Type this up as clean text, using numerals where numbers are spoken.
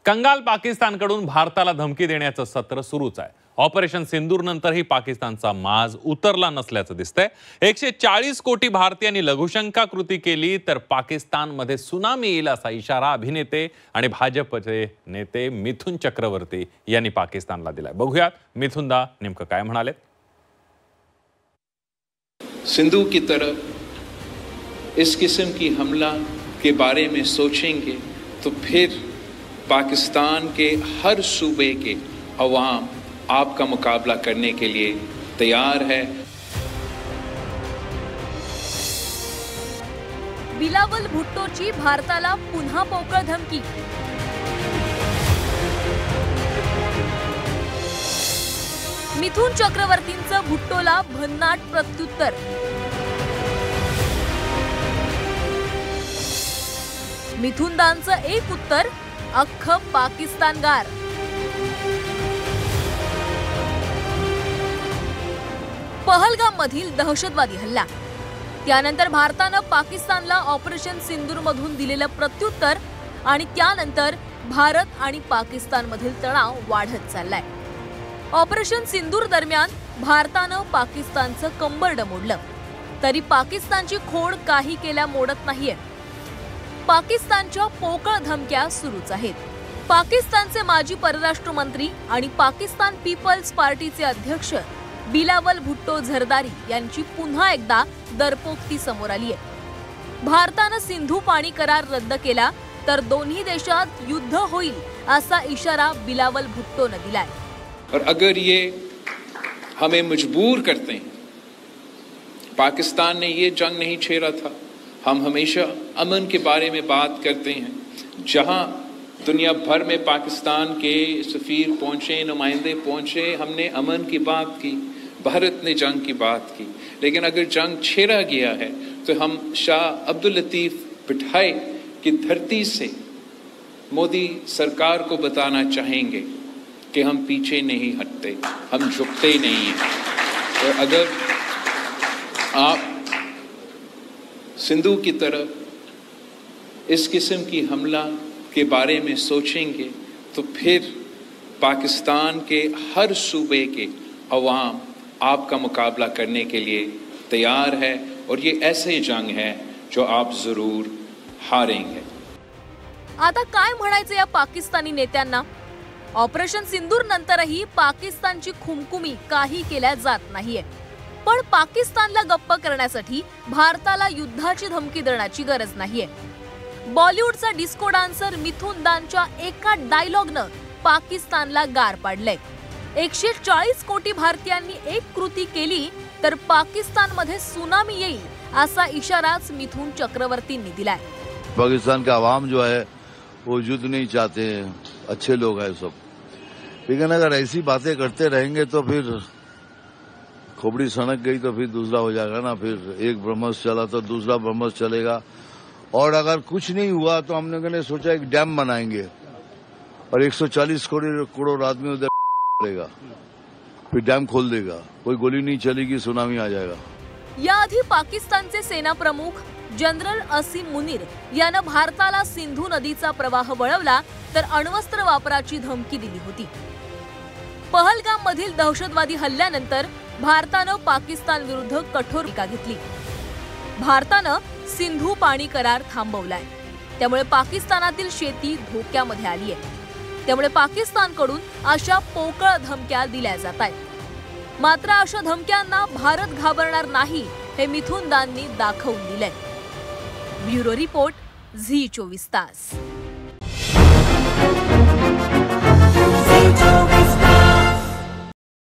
कंगाल पाकिस्तानकडून भारताला धमकी देण्याचं सत्र सुरूच आहे। ऑपरेशन सिंदूर नंतरही पाकिस्तानचा माज उतरला नसल्याचं दिसतंय। 140 कोटी भारतीयांनी लघुशंका कृती केली तर पाकिस्तानमध्ये सुनामी येईल असा इशारा अभिनेते आणि भाजपचे नेते मिथुन चक्रवर्ती यांनी पाकिस्तानला दिलाय। बघूयात मिथुनदा नेमकं काय म्हणाले। सिंधु की तरह इस किस्म की हमला के बारे में सोचेंगे तो फिर पाकिस्तान के हर सूबे के अवाम आपका मुकाबला करने के लिए तैयार है। बिलावल भुट्टोची भारताला पुन्हा पोकळ धमकी। मिथुन चक्रवर्तींचं भुट्टोला भन्नाट प्रत्युत्तर। मिथुनदांचं एक उत्तर, अख्खं पाकिस्तान गार। पहलगाम मधील दहशतवादी हल्ला त्यानंतर भारतानं पाकिस्तानला ऑपरेशन सिंदूर मधून दिलेलं प्रत्युत्तर आणि त्यानंतर भारत आणि पाकिस्तान मधील तणाव वाढत चाललाय। ऑपरेशन सिंदूर दरम्यान भारतानं पाकिस्तानचं कंबरड मोडलं तरी पाकिस्तानची खोड काही केल्या मोडत नाहीये। पाकिस्तानच्या पोकळ धमक्या सुरूच आहेत। पाकिस्तानचे माजी परराष्ट्र मंत्री आणि पाकिस्तान पीपल्स पार्टीचे अध्यक्ष बिलावल भुट्टो झरदारी यांची पुन्हा एकदा दरपोक्ती समोर आली आहे। भारतानं सिंधू पाणी करार रद्द केला तर दोन्ही देशात युद्ध होईल असा इशारा बिलावल भुट्टोने दिलाय। और अगर ये हमें मजबूर करते हैं, पाकिस्तान ने ये जंग नहीं छेड़ा था। हम हमेशा अमन के बारे में बात करते हैं। जहां दुनिया भर में पाकिस्तान के सफीर पहुंचे, नुमाइंदे पहुंचे, हमने अमन की बात की, भारत ने जंग की बात की। लेकिन अगर जंग छेड़ा गया है तो हम शाह अब्दुल लतीफ बिठाई की धरती से मोदी सरकार को बताना चाहेंगे कि हम पीछे नहीं हटते, हम झुकते नहीं हैं। और अगर आप सिंधु की तरह इस किस्म की हमला के बारे में सोचेंगे तो फिर पाकिस्तान के हर सूबे के अवाम आपका मुकाबला करने के लिए तैयार है। और ये ऐसे जंग है जो आप जरूर हारेंगे। आता काय म्हणायचं या पाकिस्तानी नेत्यांना? ऑपरेशन सिंदूर नंतरही पाकिस्तानची खुमखुमी काही केल्या जात नाहीये, पण पाकिस्तानला गप्प करण्यासाठी भारताला युद्धाची धमकी देण्याची गरज नाहीये। बॉलिवूडचा डिस्को डान्सर मिथुन दांच्या एका डायलॉगनं पाकिस्तानला गार पाडलंय। 140 कोटी भारतीयांनी एक कृती केली तर पाकिस्तानमध्ये सुनामी येईल असा इशाराच मिथुन चक्रवर्तींनी दिलाय। पाकिस्तान का आवाम जो है वो युद्ध नहीं चाहते हैं, अच्छे लोग हैं सब। लेकिन अगर ऐसी बातें करते रहेंगे तो फिर खोपड़ी सनक गई तो फिर दूसरा हो जाएगा ना। फिर एक ब्रह्मस चला तो दूसरा ब्रह्मस चलेगा। और अगर कुछ नहीं हुआ तो हमने सोचा एक डैम बनाएंगे और 140 करोड़ आदमी उधर रहेगा, फिर डैम खोल देगा, कोई गोली नहीं चलेगी, सुनामी आ जाएगा। याआधी पाकिस्तानचे सेना प्रमुख जनरल असीम मुनीर यानं भारताला सिंधू नदीचा प्रवाह वळवला तर अण्वस्त्र वापराची धमकी दिली होती। पहलगाम मधील दहशतवादी हल्ल्यानंतर भारतानं पाकिस्तान विरुद्ध कठोर टीका घेतली। भारतानं सिंधू पाणी करार थांबवलाय, त्यामुळे पाकिस्तानातील शेती धोक्यामध्ये आली आहे। त्यामुळे पाकिस्तानकडून अशा पोकळ धमक्या दिल्या जात आहेत। मात्र अशा धमक्यांना भारत घाबरणार नाही हे मिथुन दांनी दाखवून दिलंय। ब्युरो रिपोर्ट, झी 24 तास।